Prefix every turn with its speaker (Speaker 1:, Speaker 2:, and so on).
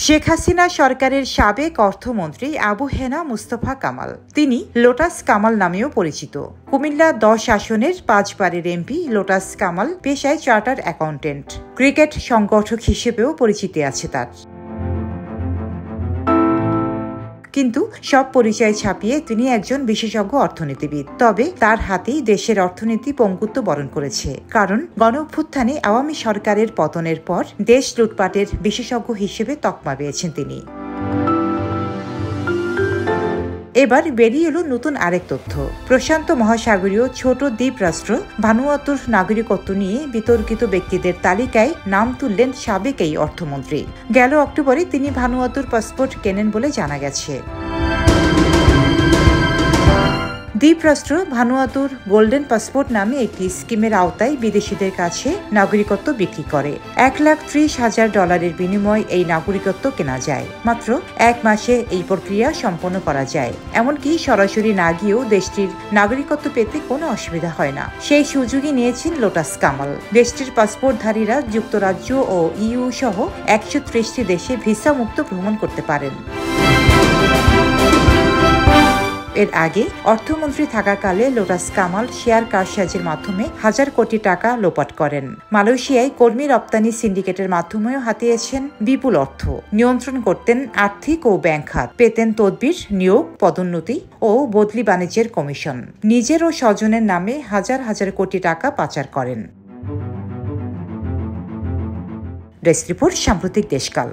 Speaker 1: শেখ হাসিনা সরকারের সাবেক অর্থমন্ত্রী আবু হেনা মুস্তফা কামাল, তিনি লোটাস কামাল নামেও পরিচিত। কুমিল্লা 10 আসনের 5 বারের এমপি লোটাস কামাল পেশায় চার্টার্ড অ্যাকাউন্টেন্ট। ক্রিকেট সংগঠক হিসেবেও পরিচিতি আছে তার। কিন্তু সব পরিচয় ছাপিয়ে তিনি একজন বিশেষজ্ঞ অর্থনীতিবিদ। তবে তার হাতেই দেশের অর্থনীতি পঙ্গুত্ব বরণ করেছে, কারণ গণঅভ্যুত্থানে আওয়ামী সরকারের পতনের পর দেশ লুটপাটের বিশেষজ্ঞ হিসেবে তকমা পেয়েছেন তিনি। এবার বেরিয়ে এলো নতুন আরেক তথ্য। প্রশান্ত মহাসাগরীয় ছোট দ্বীপ রাষ্ট্র ভানুয়াতুর নাগরিকত্ব নিয়ে বিতর্কিত ব্যক্তিদের তালিকায় নাম তুললেন সাবেক এই অর্থমন্ত্রী। গেল অক্টোবরে তিনি ভানুয়াতুর পাসপোর্ট কেনেন বলে জানা গেছে। দ্বীপরাষ্ট্র ভানুয়াতুর গোল্ডেন পাসপোর্ট নামে একটি স্কিমের আওতায় বিদেশিদের কাছে নাগরিকত্ব বিক্রি করে। $1,30,000 বিনিময়ে এই নাগরিকত্ব কেনা যায়। মাত্র 1 মাসে এই প্রক্রিয়া সম্পন্ন করা যায়। এমনকি সরাসরি না গিয়েও দেশটির নাগরিকত্ব পেতে কোনো অসুবিধা হয় না। সেই সুযোগই নিয়েছেন লোটাস কামাল। দেশটির পাসপোর্টধারীরা যুক্তরাজ্য ও ইইউ সহ 130টি দেশে ভিসা মুক্ত ভ্রমণ করতে পারেন। এর আগে অর্থমন্ত্রী থাকাকালে লোটাস কামাল শেয়ার কারসাজির মাধ্যমে হাজার কোটি টাকা লোপাট করেন। মালয়েশিয়ায় কর্মী রপ্তানি সিন্ডিকেটের মাধ্যমেও হাতিয়েছেন বিপুল অর্থ। নিয়ন্ত্রণ করতেন আর্থিক ও ব্যাংক খাত, পেতেন তদবির, নিয়োগ, পদোন্নতি ও বদলি বাণিজ্যের কমিশন। নিজের ও স্বজনের নামে হাজার হাজার কোটি টাকা পাচার করেন। ডেস্ক রিপোর্ট, সাম্প্রতিক দেশকাল।